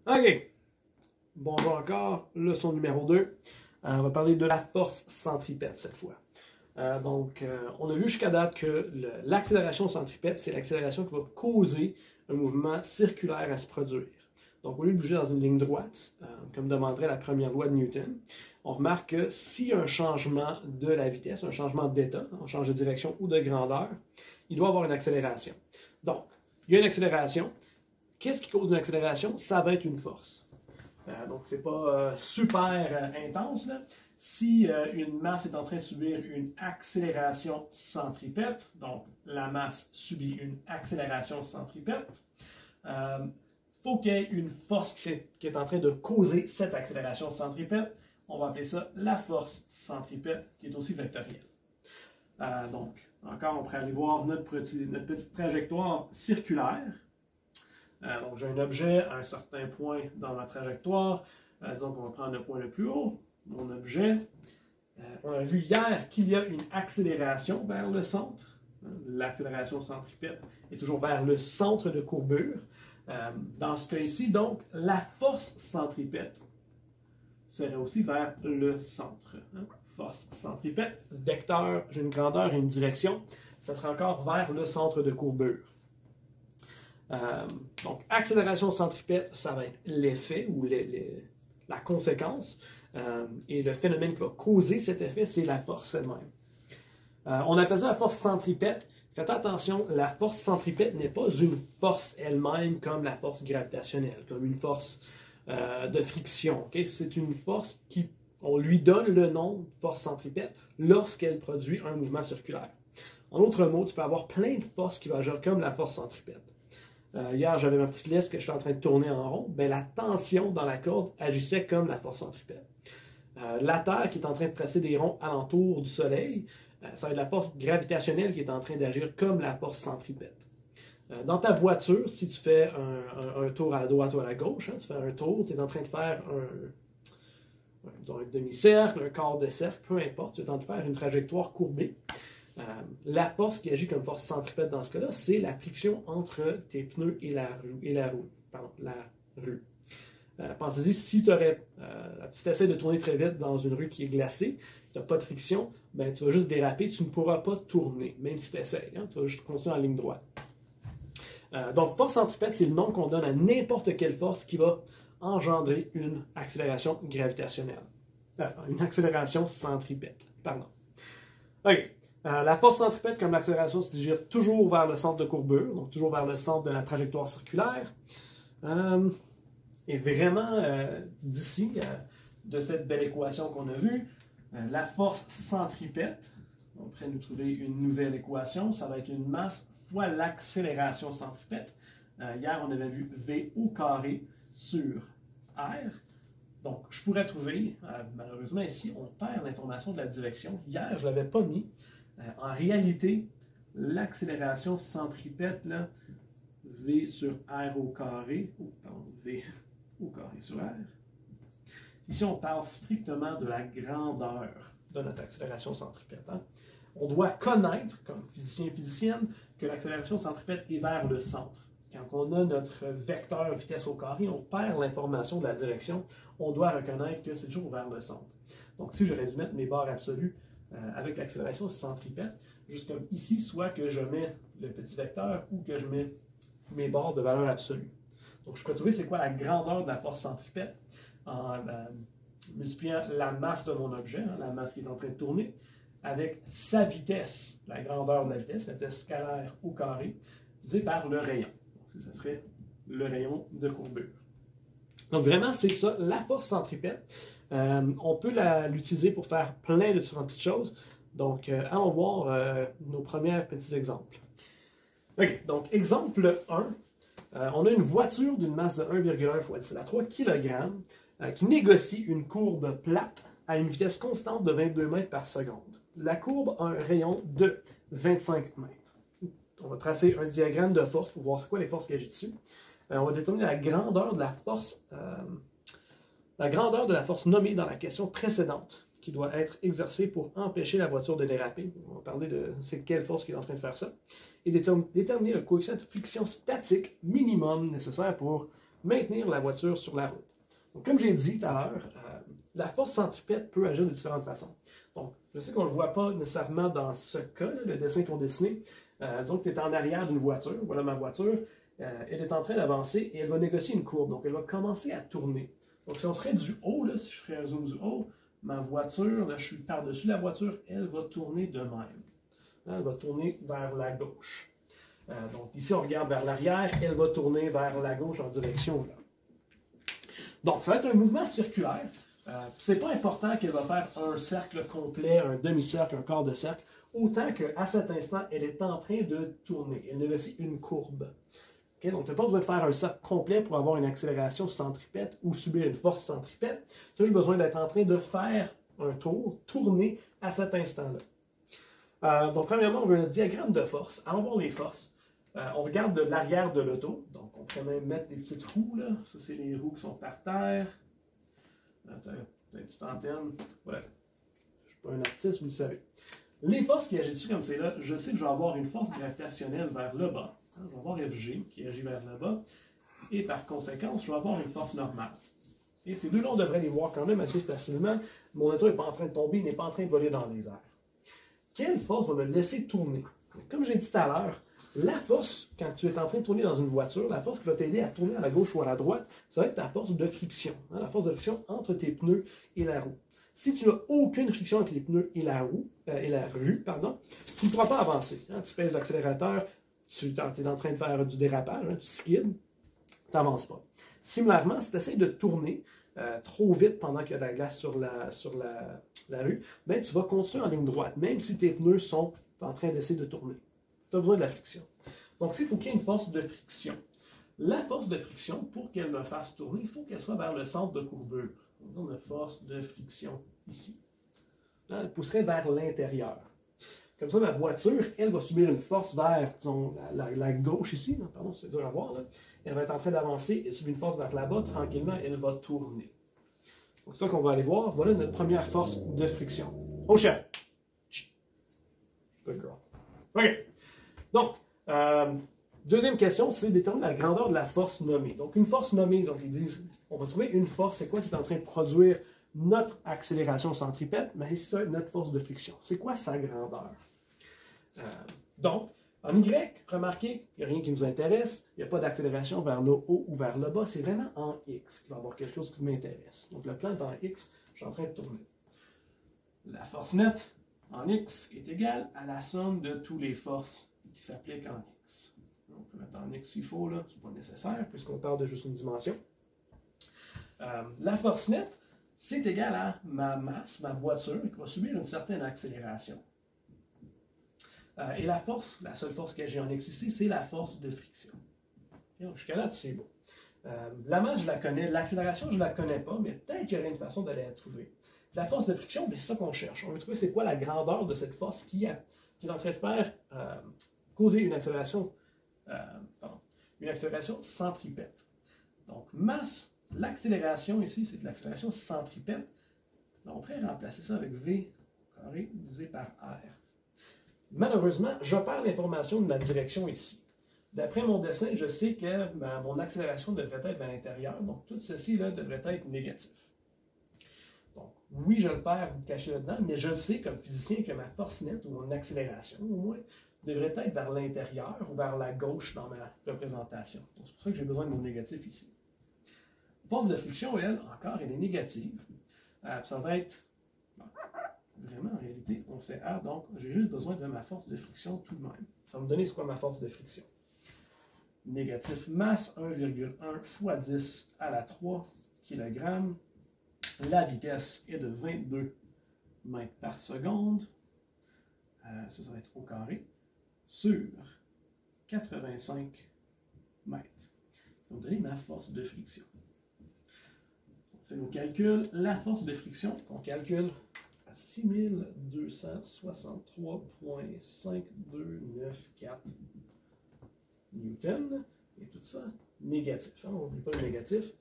OK. Bonjour encore. Leçon numéro 2. On va parler de la force centripète cette fois. On a vu jusqu'à date que l'accélération centripète, c'est l'accélération qui va causer un mouvement circulaire à se produire. Donc, au lieu de bouger dans une ligne droite, comme demanderait la première loi de Newton, on remarque que s'il y a un changement de la vitesse, un changement d'état, on change de direction ou de grandeur, il doit y avoir une accélération. Donc, il y a une accélération. Qu'est-ce qui cause une accélération? Ça va être une force. Donc, ce n'est pas super intense, là. Si une masse est en train de subir une accélération centripète, donc la masse subit une accélération centripète, faut qu'il y ait une force qui est en train de causer cette accélération centripète. On va appeler ça la force centripète, qui est aussi vectorielle. Encore, on pourrait aller voir notre petite trajectoire circulaire. Donc, j'ai un objet à un certain point dans ma trajectoire. Disons qu'on va prendre le point le plus haut, mon objet. On a vu hier qu'il y a une accélération vers le centre. L'accélération centripète est toujours vers le centre de courbure. Dans ce cas ici, donc, la force centripète serait aussi vers le centre. Force centripète, vecteur, j'ai une grandeur et une direction, ça sera encore vers le centre de courbure. Donc, accélération centripète, ça va être l'effet ou la conséquence. Et le phénomène qui va causer cet effet, c'est la force elle-même. On appelle ça la force centripète. Faites attention, la force centripète n'est pas une force elle-même comme la force gravitationnelle, comme une force de friction. Okay? C'est une force on lui donne le nom de force centripète lorsqu'elle produit un mouvement circulaire. En d'autres mots, tu peux avoir plein de forces qui vont agir comme la force centripète. Hier, j'avais ma petite laisse que j'étais en train de tourner en rond. Ben, la tension dans la corde agissait comme la force centripète. La Terre qui est en train de tracer des ronds alentour du Soleil, ça va être la force gravitationnelle qui est en train d'agir comme la force centripète. Dans ta voiture, si tu fais un tour à la droite ou à la gauche, tu fais un tour, tu es en train de faire un demi-cercle, un quart de cercle, peu importe, tu es en train de faire une trajectoire courbée. La force qui agit comme force centripète dans ce cas-là, c'est la friction entre tes pneus et la rue. Pensez-y, si tu essaies de tourner très vite dans une rue qui est glacée, tu n'as pas de friction, ben, tu vas juste déraper, tu ne pourras pas tourner, même si tu essaies. Tu vas juste continuer en ligne droite. Donc, force centripète, c'est le nom qu'on donne à n'importe quelle force qui va engendrer une accélération gravitationnelle. Enfin, une accélération centripète. Pardon. OK. La force centripète, comme l'accélération, se dirige toujours vers le centre de courbure, donc toujours vers le centre de la trajectoire circulaire. Et vraiment, d'ici, de cette belle équation qu'on a vue, la force centripète, on pourrait nous trouver une nouvelle équation, ça va être une masse fois l'accélération centripète. Hier, on avait vu V au carré sur R. Donc, je pourrais trouver, malheureusement ici, on perd l'information de la direction. Hier, je ne l'avais pas mis. En réalité, l'accélération centripète, là, V sur R au carré, V au carré sur R. Ici, on parle strictement de la grandeur de notre accélération centripète. On doit connaître, comme physicien et physicienne, que l'accélération centripète est vers le centre. Quand on a notre vecteur vitesse au carré, on perd l'information de la direction. On doit reconnaître que c'est toujours vers le centre. Donc, si j'aurais dû mettre mes barres absolues avec l'accélération centripète, juste comme ici, soit que je mets le petit vecteur ou que je mets mes barres de valeur absolue. Donc, je peux trouver c'est quoi la grandeur de la force centripète en multipliant la masse de mon objet, la masse qui est en train de tourner, avec sa vitesse, la grandeur de la vitesse scalaire au carré, divisé par le rayon. Donc, ça serait le rayon de courbure. Donc, vraiment, c'est ça, la force centripète. On peut l'utiliser pour faire plein de différentes petites choses. Donc, allons voir nos premiers petits exemples. OK, donc, exemple 1. On a une voiture d'une masse de 1,1 fois 10 à la 3 kg qui négocie une courbe plate à une vitesse constante de 22 mètres par seconde. La courbe a un rayon de 25 mètres. On va tracer un diagramme de force pour voir c'est quoi les forces qui agissent dessus. On va déterminer la grandeur de la force nommée dans la question précédente qui doit être exercée pour empêcher la voiture de déraper. On va parler de c'est quelle force qui est en train de faire ça. Et déterminer le coefficient de friction statique minimum nécessaire pour maintenir la voiture sur la route. Donc, comme j'ai dit tout à l'heure, la force centripète peut agir de différentes façons. Donc, je sais qu'on ne le voit pas nécessairement dans ce cas, le dessin qu'on dessiné. Disons que tu es en arrière d'une voiture, voilà ma voiture, elle est en train d'avancer et elle va négocier une courbe. Donc, elle va commencer à tourner. Donc, si on serait du haut, là, si je ferais un zoom du haut, ma voiture, là, je suis par-dessus la voiture, elle va tourner de même. Elle va tourner vers la gauche. Donc, ici, on regarde vers l'arrière, elle va tourner vers la gauche en direction là. Donc, ça va être un mouvement circulaire. Ce n'est pas important qu'elle va faire un cercle complet, un demi-cercle, un quart de cercle, autant qu'à cet instant, elle est en train de tourner. Elle négocie une courbe. Okay? Donc, tu n'as pas besoin de faire un cercle complet pour avoir une accélération centripète ou subir une force centripète. Tu as juste besoin d'être en train de faire un tour, tourner à cet instant-là. Donc, premièrement, on veut un diagramme de force. Allons voir les forces. On regarde de l'arrière de l'auto. Donc, on pourrait même mettre des petites roues. Là. Ça, c'est les roues qui sont par terre. T'as une petite antenne. Voilà. Je ne suis pas un artiste, vous le savez. Les forces qui agissent comme c'est là, je sais que je vais avoir une force gravitationnelle vers le bas. Je vais avoir FG qui agit vers le bas. Et par conséquent, je vais avoir une force normale. Et ces deux-là, on devrait les voir quand même assez facilement. Mon auto n'est pas en train de tomber, il n'est pas en train de voler dans les airs. Quelle force va me laisser tourner? Comme j'ai dit tout à l'heure, la force, quand tu es en train de tourner dans une voiture, la force qui va t'aider à tourner à la gauche ou à la droite, ça va être ta force de friction. La force de friction entre tes pneus et la roue. Si tu n'as aucune friction entre les pneus et la rue, tu ne pourras pas avancer. Tu pèses l'accélérateur, tu es en train de faire du dérapage, tu skids, tu n'avances pas. Similairement, si tu essaies de tourner trop vite pendant qu'il y a de la glace sur la rue, ben, tu vas continuer en ligne droite, même si tes pneus sont en train d'essayer de tourner. Tu as besoin de la friction. Donc, il faut qu'il y ait une force de friction. La force de friction, pour qu'elle me fasse tourner, il faut qu'elle soit vers le centre de courbure. On a une force de friction ici. Elle pousserait vers l'intérieur. Comme ça, ma voiture, elle va subir une force vers disons, la gauche ici. Pardon, c'est dur à voir. Là. Elle va être en train d'avancer et subir une force vers là-bas. Tranquillement, elle va tourner. Donc, c'est ça qu'on va aller voir. Voilà notre première force de friction. Au chien! Good girl. OK. Donc, deuxième question, c'est déterminer la grandeur de la force nommée. Donc, une force nommée, donc ils disent, on va trouver une force, c'est quoi qui est en train de produire notre accélération centripète, mais ici, ça va être notre force de friction. C'est quoi sa grandeur? Donc, en Y, remarquez, il n'y a rien qui nous intéresse, il n'y a pas d'accélération vers le haut ou vers le bas, c'est vraiment en X qu'il va y avoir quelque chose qui m'intéresse. Donc, le plan est en X, je suis en train de tourner. La force nette en X est égale à la somme de toutes les forces qui s'appliquent en X. Donc, on peut mettre en X s'il faut, là, c'est pas nécessaire, puisqu'on parle de juste une dimension. La force nette, c'est égal à ma masse, ma voiture, qui va subir une certaine accélération. Et la force, la seule force que j'ai en X ici, c'est la force de friction. Jusqu'à là, c'est beau. La masse, je la connais. L'accélération, je ne la connais pas, mais peut-être qu'il y aurait une façon d'aller la trouver. La force de friction, c'est ça qu'on cherche. On veut trouver c'est quoi la grandeur de cette force qui est en train de faire causer une accélération centripète. Donc, masse, l'accélération ici, c'est de l'accélération centripète. Donc, on pourrait remplacer ça avec V carré divisé par R. Malheureusement, je perds l'information de ma direction ici. D'après mon dessin, je sais que mon accélération devrait être à l'intérieur, donc tout ceci là, devrait être négatif. Donc, oui, je le perds caché là-dedans, mais je le sais comme physicien que ma force nette, ou mon accélération au moins, devrait être vers l'intérieur ou vers la gauche dans ma représentation. C'est pour ça que j'ai besoin de mon négatif ici. Force de friction, elle, encore, elle est négative. Ça va être... Vraiment, en réalité, on fait R, donc j'ai juste besoin de ma force de friction tout de même. Ça va me donner c'est quoi ma force de friction. Négatif masse, 1,1 fois 10 à la 3 kg. La vitesse est de 22 mètres par seconde. Ça va être au carré. Sur 85 mètres. Ça va me donner ma force de friction. On fait nos calculs. La force de friction qu'on calcule à 6263,5294 newtons. Et tout ça négatif. On n'oublie pas le négatif.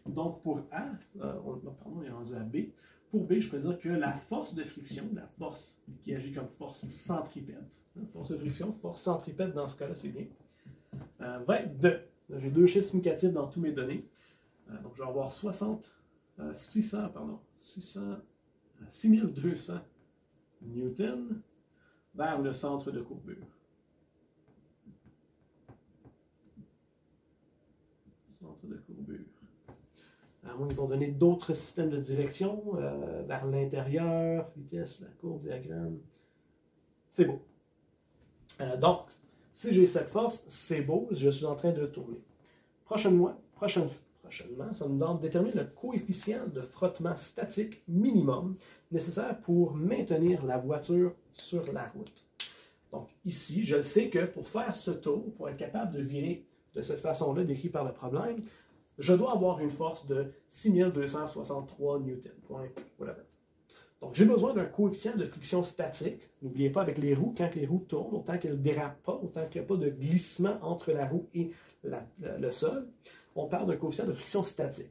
Donc pour A, on est rendu à B. Pour B, je peux dire que la force de friction, la force qui agit comme force centripète, force de friction, force centripète dans ce cas-là, c'est bien, va être de J'ai deux chiffres significatifs dans tous mes données. Donc, je vais avoir 6200 newtons vers le centre de courbure. Centre de courbure. À moins qu'ils ont donné d'autres systèmes de direction, vers l'intérieur, vitesse, la courbe, diagramme. C'est beau. Donc, si j'ai cette force, c'est beau, je suis en train de tourner. Prochainement, ça me demande de déterminer le coefficient de frottement statique minimum nécessaire pour maintenir la voiture sur la route. Donc ici, je sais que pour faire ce tour, pour être capable de virer de cette façon-là, décrit par le problème, je dois avoir une force de 6263 newtons. Whatever. Donc j'ai besoin d'un coefficient de friction statique. N'oubliez pas avec les roues, quand les roues tournent, autant qu'elles ne dérapent pas, autant qu'il n'y a pas de glissement entre la roue et le sol, on parle d'un coefficient de friction statique.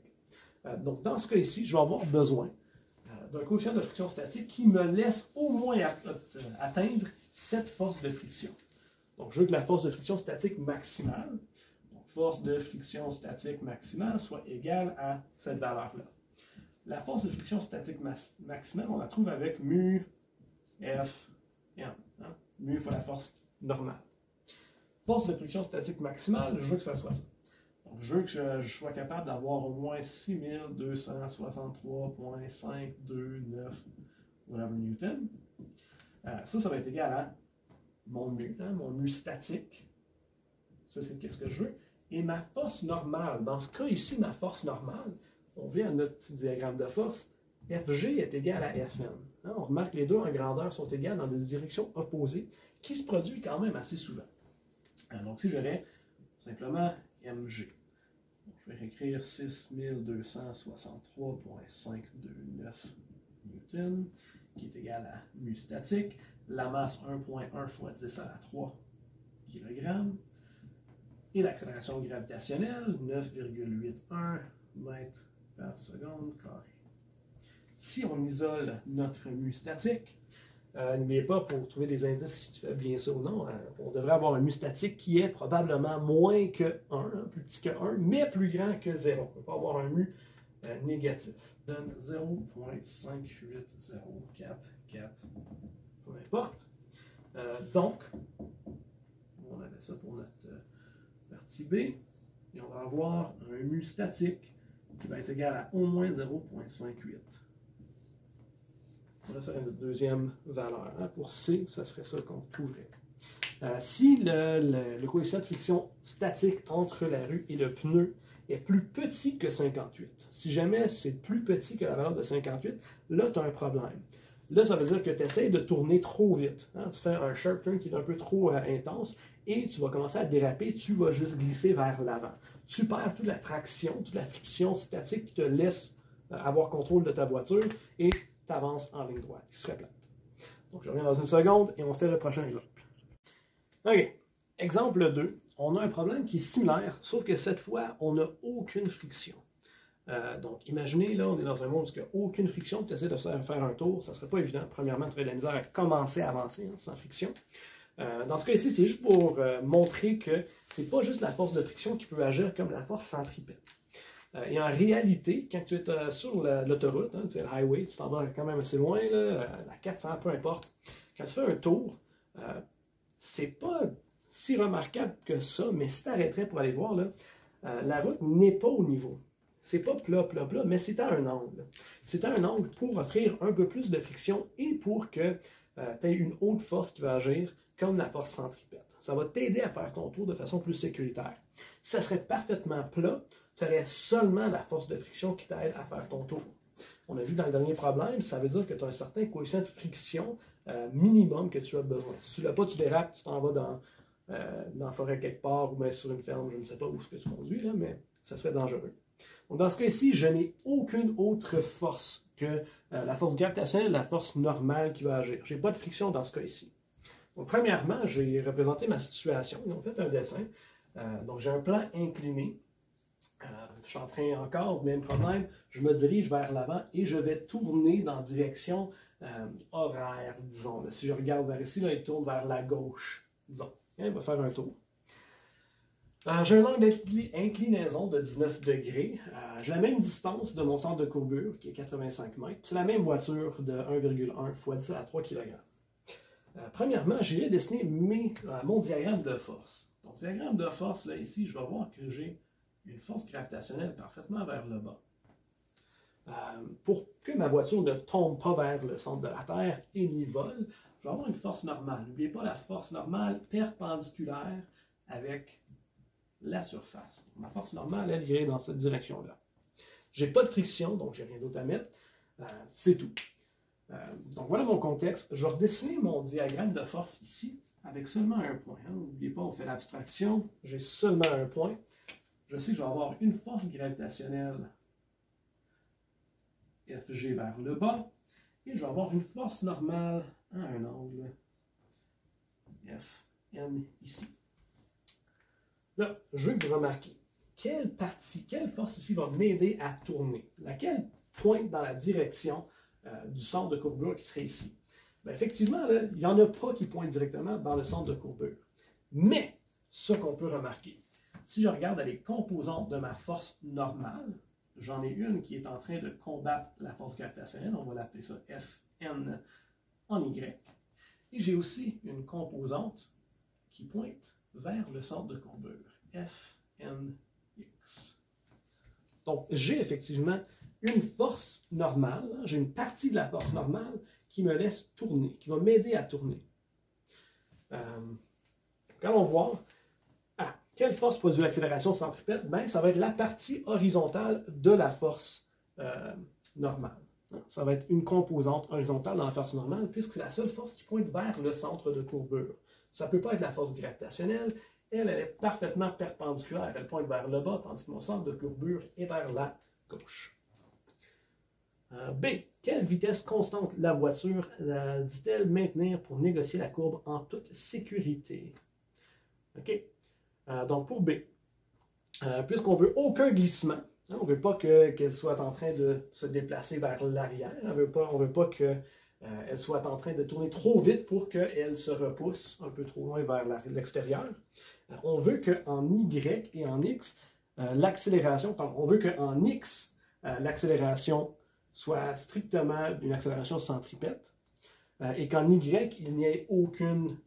Donc, dans ce cas ici, je vais avoir besoin d'un coefficient de friction statique qui me laisse au moins atteindre cette force de friction. Donc, je veux que la force de friction statique maximale, donc force de friction statique maximale, soit égale à cette valeur-là. La force de friction statique maximale, on la trouve avec mu F M. Hein? Mu fois la force normale. Force de friction statique maximale, je veux que ça soit ça. Donc, je veux que je sois capable d'avoir au moins 6263,529 whatever newton. Ça va être égal à mon mu, hein, mon mu statique. Ça, c'est qu'est-ce que je veux. Et ma force normale. Dans ce cas ici, ma force normale, on vient à notre diagramme de force, FG est égal à Fn. Hein, on remarque que les deux en grandeur sont égales dans des directions opposées, qui se produit quand même assez souvent. Donc, si j'aurais simplement mg, je vais réécrire 6263,529 newtons, qui est égal à mu statique, la masse 1,1 fois 10 à la 3 kg, et l'accélération gravitationnelle 9,81 mètres par seconde carré. Si on isole notre mu statique, n'oubliez pas, pour trouver des indices si tu fais bien ça ou non, on devrait avoir un mu statique qui est probablement moins que 1, hein, plus petit que 1, mais plus grand que 0. On ne peut pas avoir un mu négatif. Donne 0,58044, peu importe. Donc, on avait ça pour notre partie B, et on va avoir un mu statique qui va être égal à au moins 0,58. Là, ça serait notre deuxième valeur. Hein. Pour C, ça serait ça qu'on trouverait. Si le coefficient de friction statique entre la rue et le pneu est plus petit que 58, si jamais c'est plus petit que la valeur de 58, là, tu as un problème. Là, ça veut dire que tu essaies de tourner trop vite. Hein. Tu fais un sharp turn qui est un peu trop intense et tu vas commencer à déraper, tu vas juste glisser vers l'avant. Tu perds toute la traction, toute la friction statique qui te laisse avoir contrôle de ta voiture et tu avances en ligne droite, qui serait plate. Donc, je reviens dans une seconde et on fait le prochain exemple. OK. Exemple 2. On a un problème qui est similaire, sauf que cette fois, on n'a aucune friction. Donc, imaginez, là, on est dans un monde où il n'y a aucune friction, tu essaies de faire un tour, ça ne serait pas évident. Premièrement, tu aurais de la misère à commencer à avancer hein, sans friction. Dans ce cas ici, c'est juste pour montrer que ce n'est pas juste la force de friction qui peut agir comme la force centripète. Et en réalité, quand tu es sur l'autoroute, hein, le highway, tu t'en vas quand même assez loin, là, la 400, peu importe, quand tu fais un tour, c'est pas si remarquable que ça, mais si tu arrêterais pour aller voir, là, la route n'est pas au niveau. C'est pas plat, mais c'est à un angle. C'est à un angle pour offrir un peu plus de friction et pour que tu aies une haute force qui va agir comme la force centripète. Ça va t'aider à faire ton tour de façon plus sécuritaire. Si ça serait parfaitement plat, tu aurais seulement la force de friction qui t'aide à faire ton tour. On a vu dans le dernier problème, ça veut dire que tu as un certain coefficient de friction minimum que tu as besoin. Si tu ne l'as pas, tu dérapes, tu t'en vas dans la forêt quelque part ou même sur une ferme, je ne sais pas où ce que tu conduis, là, mais ça serait dangereux. Donc, dans ce cas-ci, je n'ai aucune autre force que la force gravitationnelle, la force normale qui va agir. Je n'ai pas de friction dans ce cas-ci. Donc, premièrement, j'ai représenté ma situation. Ils ont fait un dessin. Donc, j'ai un plan incliné. Je suis en train encore, même problème, je me dirige vers l'avant et je vais tourner dans direction horaire, disons. Là. Si je regarde vers ici, là, il tourne vers la gauche, disons. Il va faire un tour. J'ai un angle d'inclinaison de 19 degrés. J'ai la même distance de mon centre de courbure, qui est 85 mètres. C'est la même voiture de 1,1 x 10 à 3 kg. Premièrement, j'irai dessiner mon diagramme de force. Donc, diagramme de force, là, ici, je vais voir que j'ai une force gravitationnelle parfaitement vers le bas. Pour que ma voiture ne tombe pas vers le centre de la Terre et n'y vole, je vais avoir une force normale. N'oubliez pas la force normale perpendiculaire avec la surface. Ma force normale, elle irait dans cette direction-là. Je n'ai pas de friction, donc je n'ai rien d'autre à mettre. C'est tout. Donc voilà mon contexte. Je vais redessiner mon diagramme de force ici avec seulement un point. N'oubliez pas, on fait l'abstraction. J'ai seulement un point. Je sais que je vais avoir une force gravitationnelle FG vers le bas et je vais avoir une force normale à un angle Fn ici. Là, je veux que vous remarquiez quelle force ici va m'aider à tourner. Laquelle pointe dans la direction du centre de courbure qui serait ici. Bien, effectivement, là, il n'y en a pas qui pointent directement dans le centre de courbure. Mais, ce qu'on peut remarquer, si je regarde les composantes de ma force normale, j'en ai une qui est en train de combattre la force gravitationnelle, on va l'appeler ça Fn en Y. Et j'ai aussi une composante qui pointe vers le centre de courbure, Fnx. Donc, j'ai effectivement une force normale, j'ai une partie de la force normale qui me laisse tourner, qui va m'aider à tourner. Allons voir quelle force produit l'accélération centripète. Bien, ça va être la partie horizontale de la force normale. Ça va être une composante horizontale dans la force normale, puisque c'est la seule force qui pointe vers le centre de courbure. Ça ne peut pas être la force gravitationnelle. Elle est parfaitement perpendiculaire. Elle pointe vers le bas, tandis que mon centre de courbure est vers la gauche. B. Quelle vitesse constante la voiture dit-elle maintenir pour négocier la courbe en toute sécurité? OK. Donc, pour B, puisqu'on ne veut aucun glissement, on ne veut pas qu'elle soit en train de se déplacer vers l'arrière, on ne veut pas qu'elle soit en train de tourner trop vite pour qu'elle se repousse un peu trop loin vers l'extérieur. On veut qu'en Y et en X, l'accélération, on veut qu'en X, l'accélération soit strictement une accélération centripète et qu'en Y, il n'y ait aucune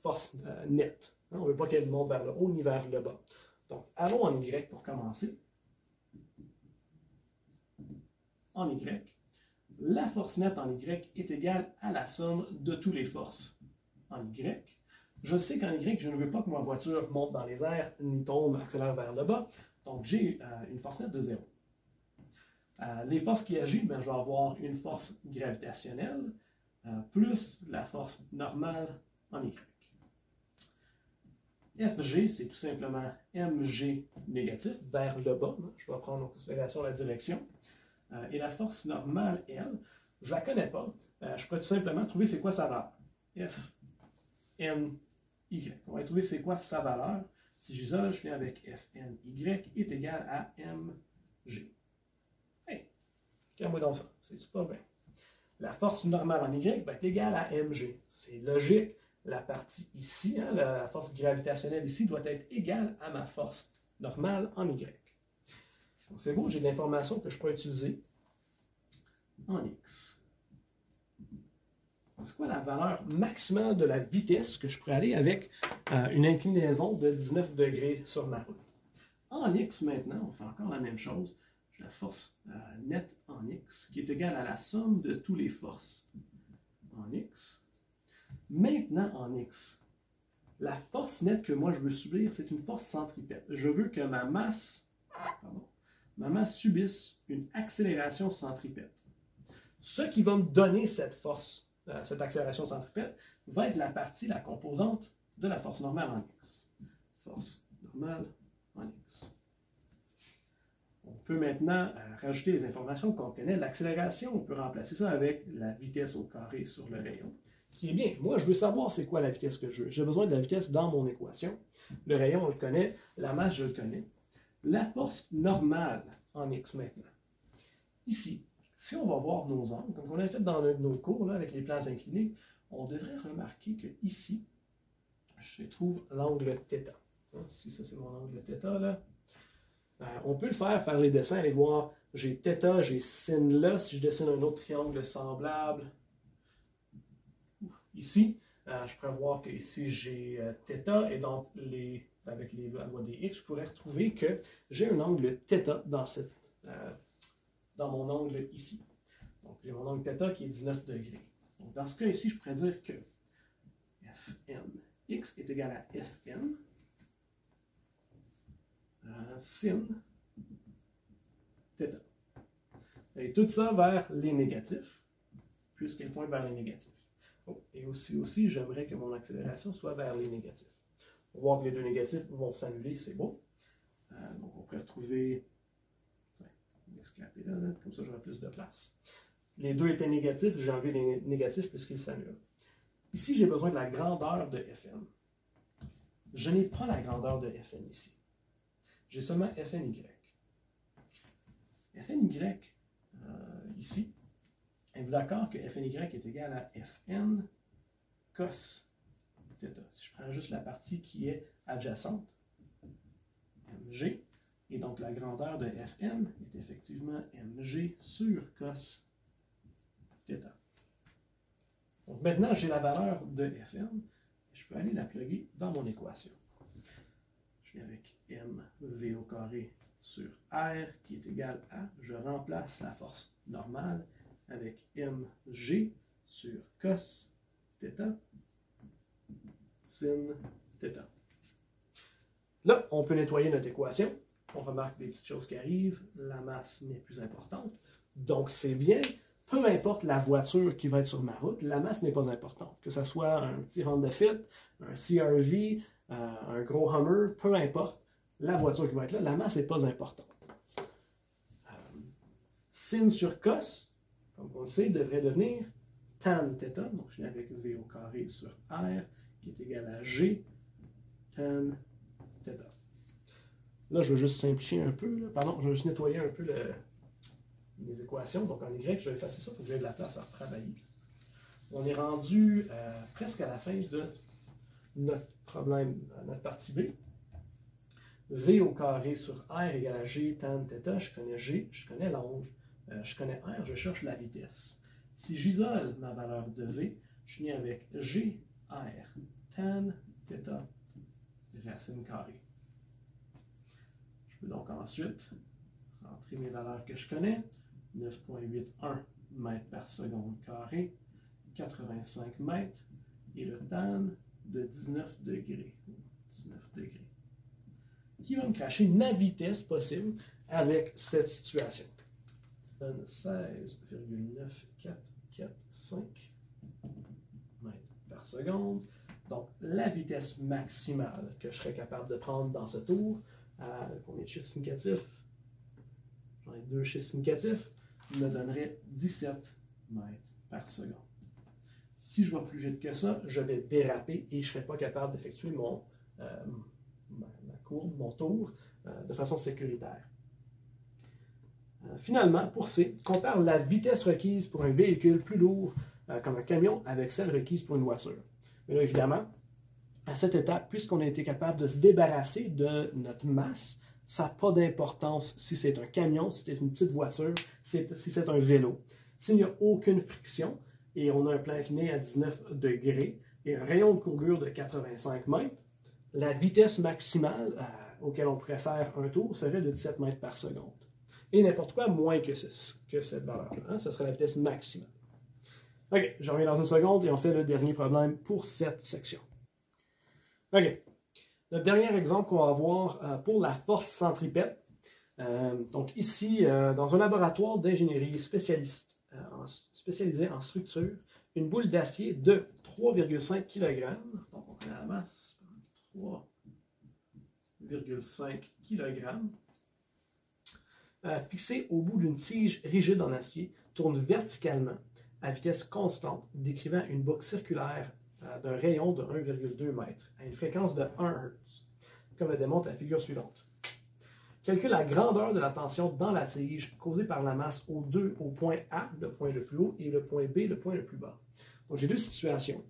force nette. On ne veut pas qu'elle monte vers le haut ni vers le bas. Donc, allons en Y pour commencer. En Y, la force nette en Y est égale à la somme de toutes les forces en Y. Je sais qu'en Y, je ne veux pas que ma voiture monte dans les airs ni tombe, accélère vers le bas. Donc, j'ai une force nette de 0. Les forces qui agissent, ben, je vais avoir une force gravitationnelle plus la force normale en Y. FG, c'est tout simplement mg négatif vers le bas. Je vais prendre en considération la direction. Et la force normale, elle, je ne la connais pas. Je pourrais tout simplement trouver c'est quoi sa valeur. F, N, Y. On va trouver c'est quoi sa valeur. Si j'isole, je viens avec Fn, Y est égal à mg. Hey, regarde-moi donc ça. C'est super bien. La force normale en Y va être égale à mg. C'est logique. La partie ici, la force gravitationnelle ici, doit être égale à ma force normale en Y. Donc c'est bon, j'ai de l'information que je peux utiliser en X. C'est quoi la valeur maximale de la vitesse que je pourrais aller avec une inclinaison de 19 degrés sur ma route? En X maintenant, on fait encore la même chose. J'ai la force nette en X qui est égale à la somme de toutes les forces en X. Maintenant, en X, la force nette que moi je veux subir, c'est une force centripète. Je veux que ma masse subisse une accélération centripète. Ce qui va me donner cette force, cette accélération centripète, va être la composante de la force normale en X. Force normale en X. On peut maintenant rajouter les informations qu'on connaît. L'accélération, on peut remplacer ça avec la vitesse au carré sur le rayon. Qui est bien. Moi, je veux savoir c'est quoi la vitesse que je veux. J'ai besoin de la vitesse dans mon équation. Le rayon, on le connaît. La masse, je le connais. La force normale en X maintenant. Ici, si on va voir nos angles, comme on a fait dans nos cours là, avec les plans inclinés, on devrait remarquer que ici, je trouve l'angle θ. Si ça c'est mon angle θ là. On peut le faire les dessins, aller voir, j'ai θ, j'ai sin là. Si je dessine un autre triangle semblable, ici, je pourrais voir que ici j'ai θ, et donc avec la loi des x, je pourrais retrouver que j'ai un angle θ dans mon angle ici. Donc j'ai mon angle θ qui est 19 degrés. Donc dans ce cas ici, je pourrais dire que Fnx est égal à Fn sin θ. Et tout ça vers les négatifs, puisqu'elle pointe vers les négatifs. Oh, et aussi, j'aimerais que mon accélération soit vers les négatifs. On va voir que les deux négatifs vont s'annuler, c'est beau. Donc on pourrait retrouver... comme ça j'aurai plus de place. Les deux étaient négatifs, j'ai enlevé les négatifs puisqu'ils s'annulent. Ici, j'ai besoin de la grandeur de Fn. Je n'ai pas la grandeur de Fn ici. J'ai seulement Fny. Fny, ici, êtes-vous d'accord que Fny est égal à Fn cos θ? Si je prends juste la partie qui est adjacente, mg, et donc la grandeur de Fn est effectivement mg sur cos θ. Donc maintenant, j'ai la valeur de Fn, je peux aller la plugger dans mon équation. Je viens avec mv au carré sur r qui est égal à, je remplace la force normale avec mg sur cos θ sin θ. Là, on peut nettoyer notre équation. On remarque des petites choses qui arrivent. La masse n'est plus importante. Donc, c'est bien. Peu importe la voiture qui va être sur ma route, la masse n'est pas importante. Que ce soit un petit Honda Fit, un CR-V, un gros Hummer, peu importe la voiture qui va être là, la masse n'est pas importante. Sin sur cos, comme on le sait, devrait devenir tan θ. Donc, je viens avec v au carré sur r qui est égal à g tan θ. Là, je vais juste simplifier un peu. Pardon, je vais juste nettoyer un peu mes équations. Donc, en y, je vais effacer ça pour que j'ai de la place à retravailler. On est rendu presque à la fin de notre problème, notre partie B. V au carré sur R égale à G tan θ. Je connais G, je connais l'angle, je connais R, je cherche la vitesse. Si j'isole ma valeur de V, je viens avec G R tan θ racine carrée. Je peux donc ensuite rentrer mes valeurs que je connais. 9,81 mètres par seconde carré, 85 mètres, et le tan de 19 degrés. 19 degrés. Qui va me cracher ma vitesse possible avec cette situation. 16,9445 mètres par seconde. Donc, la vitesse maximale que je serais capable de prendre dans ce tour, à combien de chiffres significatifs? J'en ai deux chiffres significatifs, me donnerait 17 mètres par seconde. Si je vais plus vite que ça, je vais déraper et je ne serai pas capable d'effectuer ma courbe, mon tour, de façon sécuritaire. Finalement, pour C, compare la vitesse requise pour un véhicule plus lourd comme un camion avec celle requise pour une voiture. Mais là, évidemment, à cette étape, puisqu'on a été capable de se débarrasser de notre masse, ça n'a pas d'importance si c'est un camion, si c'est une petite voiture, si c'est un vélo. S'il n'y a aucune friction et on a un plan incliné à 19 degrés et un rayon de courbure de 85 mètres, la vitesse maximale auquel on pourrait faire un tour serait de 17 mètres par seconde. Et n'importe quoi moins que cette valeur-là. Hein, ce serait la vitesse maximale. OK, je reviens dans une seconde et on fait le dernier problème pour cette section. OK. Le dernier exemple qu'on va voir pour la force centripète. Donc ici, dans un laboratoire d'ingénierie spécialisé en structure, une boule d'acier de 3,5 kg, donc on connaît la masse, 3,5 kg, fixée au bout d'une tige rigide en acier, tourne verticalement à vitesse constante, décrivant une boucle circulaire d'un rayon de 1,2 m à une fréquence de 1 Hz, comme le démontre la figure suivante. Calcule la grandeur de la tension dans la tige causée par la masse O2 au point A, le point le plus haut, et le point B, le point le plus bas. Donc j'ai deux situations.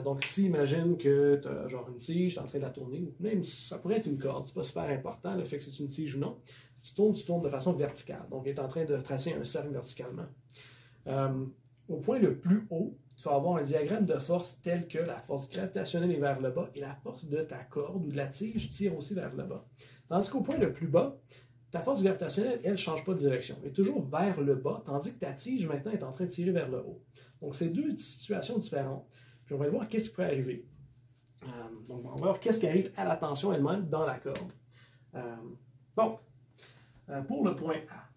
Donc, si imagine que tu as genre une tige, tu es en train de la tourner, ou même si ça pourrait être une corde, c'est pas super important le fait que c'est une tige ou non, tu tournes de façon verticale. Donc, tu es en train de tracer un cercle verticalement. Au point le plus haut, tu vas avoir un diagramme de force tel que la force gravitationnelle est vers le bas et la force de ta corde ou de la tige tire aussi vers le bas. Tandis qu'au point le plus bas, ta force gravitationnelle, elle, ne change pas de direction. Elle est toujours vers le bas, tandis que ta tige, maintenant, est en train de tirer vers le haut. Donc, c'est deux situations différentes. Puis, on va voir qu'est-ce qui peut arriver. Donc, on va voir qu'est-ce qui arrive à la tension elle-même dans la corde. Donc, pour le point A,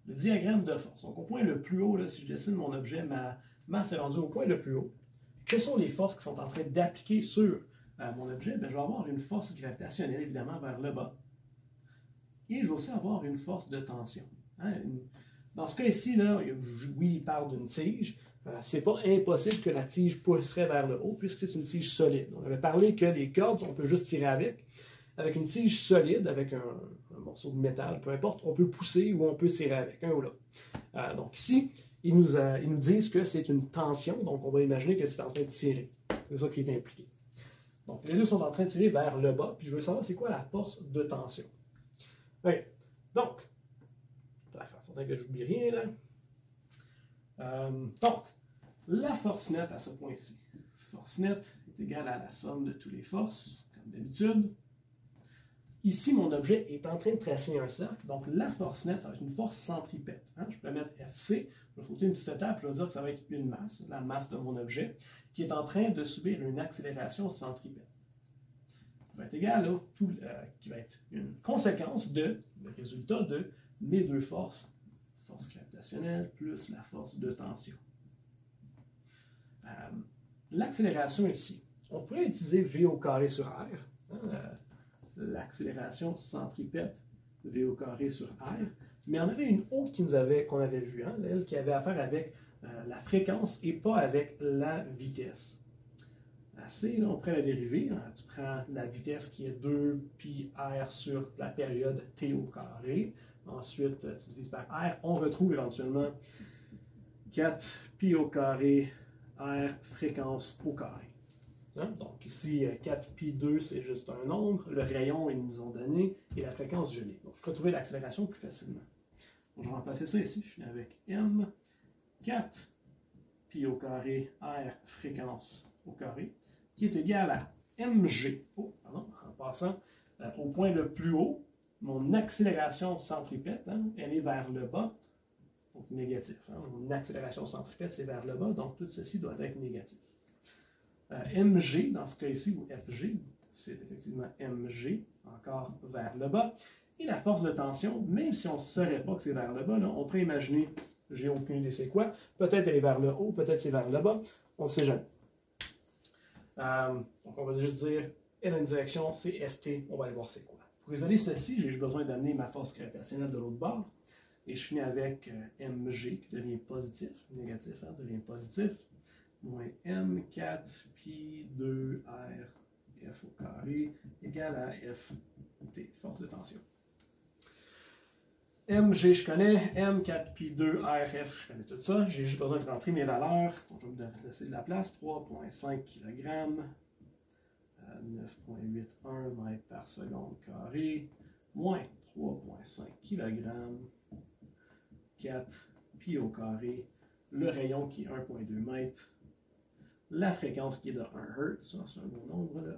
le diagramme de force. Donc, au point le plus haut, là, si je dessine mon objet, ma masse est rendue au point le plus haut. Quelles sont les forces qui sont en train d'appliquer sur mon objet? Bien, je vais avoir une force gravitationnelle, évidemment, vers le bas. Et je vais aussi avoir une force de tension. Dans ce cas ici, là, oui, il parle d'une tige. C'est pas impossible que la tige pousserait vers le haut, puisque c'est une tige solide. On avait parlé que les cordes, on peut juste tirer avec. Avec une tige solide, avec un morceau de métal, peu importe, on peut pousser ou on peut tirer avec, un ou l'autre. Donc ici, ils nous disent que c'est une tension, donc on va imaginer que c'est en train de tirer. C'est ça qui est impliqué. Donc les deux sont en train de tirer vers le bas, puis je veux savoir c'est quoi la force de tension. Okay. Donc, de la façon que je n'oublie rien, là. Donc, la force nette à ce point-ci. Force nette est égale à la somme de toutes les forces, comme d'habitude. Ici, mon objet est en train de tracer un cercle, donc la force nette, ça va être une force centripète. Je peux mettre FC, je vais foutre une petite étape, je vais dire que ça va être une masse, la masse de mon objet, qui est en train de subir une accélération centripète. Qui va être égal à qui va être une conséquence le résultat de mes deux forces, force gravitationnelle plus la force de tension. L'accélération ici, on pourrait utiliser V au carré sur R. L'accélération centripète V au carré sur R. Mais il y en avait une autre qu'on avait vue, elle qui avait affaire avec la fréquence et pas avec la vitesse. Assez, là, on prend la dérivée. Tu prends la vitesse qui est 2 pi R sur la période T au carré. Ensuite, tu divises par R. On retrouve éventuellement 4 pi au carré R fréquence au carré. Donc ici, 4 pi 2, c'est juste un nombre. Le rayon, ils nous ont donné. Et la fréquence, je l'ai. Donc, je peux trouver l'accélération plus facilement. Donc, je vais remplacer ça ici. Je finis avec M, 4 pi au carré R fréquence au carré, qui est égal à mg. En passant au point le plus haut, mon accélération centripète, elle est vers le bas, donc négatif. Mon accélération centripète, c'est vers le bas, donc tout ceci doit être négatif. Mg, dans ce cas ici, ou Fg, c'est effectivement Mg, encore vers le bas. Et la force de tension, même si on ne saurait pas que c'est vers le bas, là, on peut imaginer, j'ai aucune idée c'est quoi, peut-être elle est vers le haut, peut-être c'est vers le bas, on ne sait jamais. Donc on va juste dire, elle a une direction, c'est Ft, on va aller voir c'est quoi. Pour isoler ceci, j'ai juste besoin d'amener ma force gravitationnelle de l'autre bord, et je finis avec Mg qui devient positif, négatif devient positif, moins M4 pi 2R F au carré égale à Ft, force de tension. Mg, je connais. M4 pi 2RF, je connais tout ça. J'ai juste besoin de rentrer mes valeurs. Donc, je vais me laisser de la place. 3,5 kg, 9,81 mètres par seconde carré, moins 3,5 kg, 4 pi au carré, le rayon qui est 1,2 mètres, la fréquence qui est de 1 Hz, ça c'est un bon nombre, le 1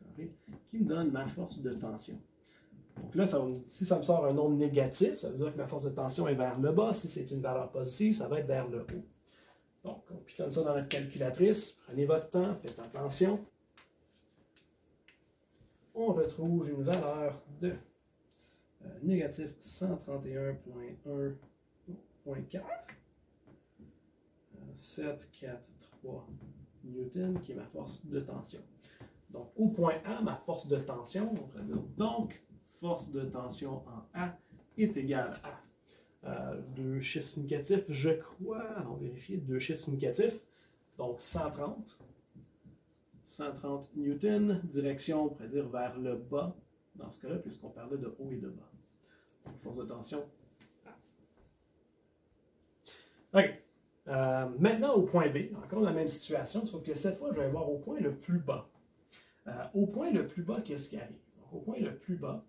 carré, qui me donne ma force de tension. Donc là, si ça me sort un nombre négatif, ça veut dire que ma force de tension est vers le bas. Si c'est une valeur positive, ça va être vers le haut. Donc, on pitonne ça dans notre calculatrice. Prenez votre temps, faites attention. On retrouve une valeur de négatif 131,1.4 743 newtons, qui est ma force de tension. Donc, au point A, ma force de tension, on pourrait dire donc, force de tension en A est égale à deux chiffres significatifs, je crois, allons vérifier, deux chiffres significatifs, donc 130 newtons, direction, on pourrait dire vers le bas, dans ce cas-là, puisqu'on parlait de haut et de bas. Donc, force de tension A. OK. Maintenant, au point B, encore la même situation, sauf que cette fois, je vais voir au point le plus bas. Au point le plus bas, qu'est-ce qui arrive? Donc, au point le plus bas,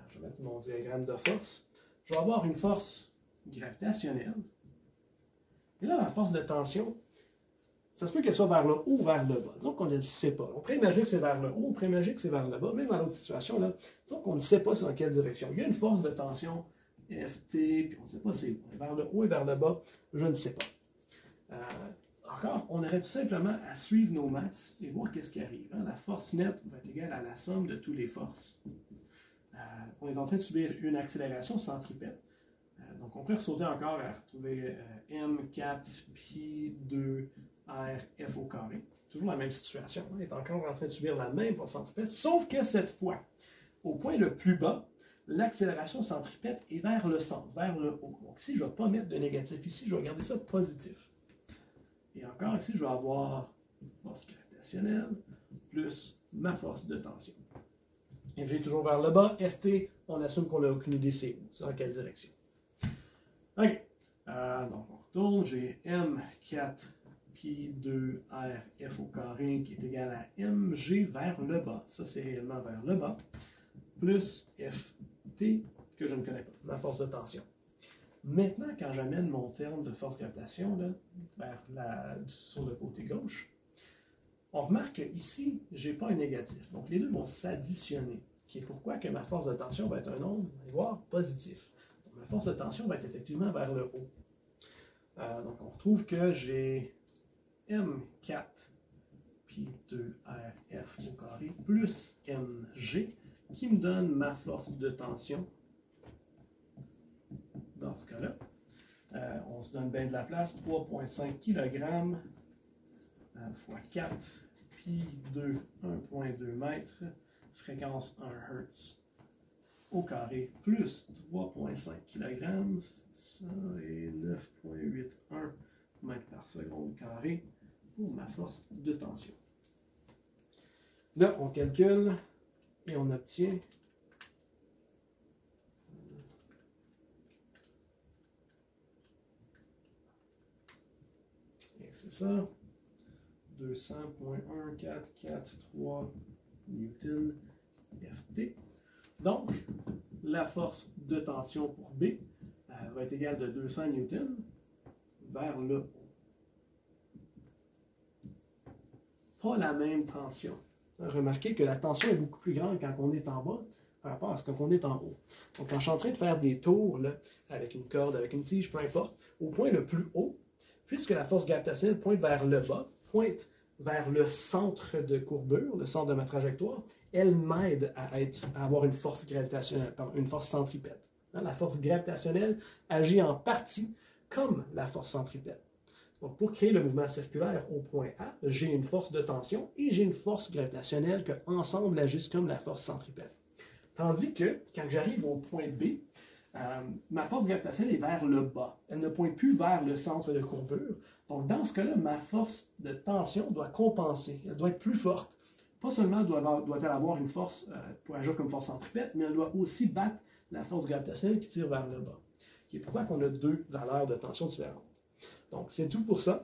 je vais mettre mon diagramme de force, je vais avoir une force gravitationnelle. Et là, ma force de tension, ça se peut qu'elle soit vers le haut ou vers le bas. Disons qu'on ne le sait pas. On pourrait imaginer que c'est vers le haut, on pourrait imaginer que c'est vers le bas. Même dans l'autre situation, là, disons qu'on ne sait pas c'est dans quelle direction. Il y a une force de tension Ft, puis on ne sait pas c'est où. Vers le haut et vers le bas, je ne sais pas. Encore, on aurait tout simplement à suivre nos maths et voir qu'est-ce qui arrive. Hein. La force nette va être égale à la somme de toutes les forces. On est en train de subir une accélération centripète. Donc, on pourrait sauter encore à retrouver M4 pi 2 R F au carré. Toujours la même situation. On est encore en train de subir la même force centripète, sauf que cette fois, au point le plus bas, l'accélération centripète est vers le centre, vers le haut. Donc ici, je ne vais pas mettre de négatif ici, je vais garder ça positif. Et encore ici, je vais avoir une force gravitationnelle plus ma force de tension. FG toujours vers le bas, FT, on assume qu'on n'a aucune idée c'est où, c'est dans quelle direction. OK. Donc on retourne, j'ai M4 pi 2 R F au carré qui est égal à MG vers le bas. Ça, c'est réellement vers le bas. Plus Ft que je ne connais pas, ma force de tension. Maintenant, quand j'amène mon terme de force gravitation là, sur le côté gauche, on remarque qu'ici, je n'ai pas un négatif. Donc, les deux vont s'additionner, qui est pourquoi que ma force de tension va être un nombre, on va voir, positif. Donc, ma force de tension va être effectivement vers le haut. Donc, on retrouve que j'ai M4 pi 2RF au carré plus MG qui me donne ma force de tension dans ce cas-là. On se donne bien de la place, 3,5 kg fois 4 pi 2, 1,2 mètres, fréquence 1 Hz au carré plus 3,5 kg, ça est 9,81 mètres par seconde carré pour ma force de tension. Là, on calcule et on obtient c'est ça, 200,1443 newton Ft. Donc, la force de tension pour B va être égale de 200 newton vers le haut. Pas la même tension. Remarquez que la tension est beaucoup plus grande quand on est en bas par rapport à ce qu'on est en haut. Donc, quand je suis en train de faire des tours là, avec une corde, avec une tige, peu importe, au point le plus haut, puisque la force gravitationnelle pointe vers le bas, pointe vers le centre de courbure, le centre de ma trajectoire, elle m'aide à avoir une force gravitationnelle, une force centripète. La force gravitationnelle agit en partie comme la force centripète. Donc, pour créer le mouvement circulaire au point A, j'ai une force de tension et j'ai une force gravitationnelle qui, ensemble, agissent comme la force centripète. Tandis que, quand j'arrive au point B, ma force gravitationnelle est vers le bas. Elle ne pointe plus vers le centre de courbure. Donc, dans ce cas-là, ma force de tension doit compenser. Elle doit être plus forte. Pas seulement doit-elle avoir une force pour agir comme force centripète, mais elle doit aussi battre la force gravitationnelle qui tire vers le bas. Qui est pourquoi on a deux valeurs de tension différentes. Donc, c'est tout pour ça.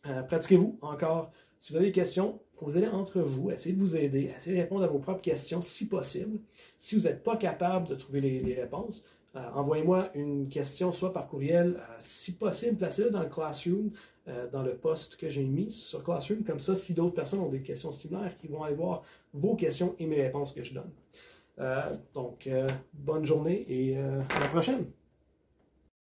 Pratiquez-vous encore. Si vous avez des questions, posez-les entre vous. Essayez de vous aider. Essayez de répondre à vos propres questions si possible. Si vous n'êtes pas capable de trouver les réponses, envoyez-moi une question, soit par courriel, si possible, placez-le dans le Classroom, dans le post que j'ai mis sur Classroom. Comme ça, si d'autres personnes ont des questions similaires, ils vont aller voir vos questions et mes réponses que je donne. Donc, bonne journée et à la prochaine!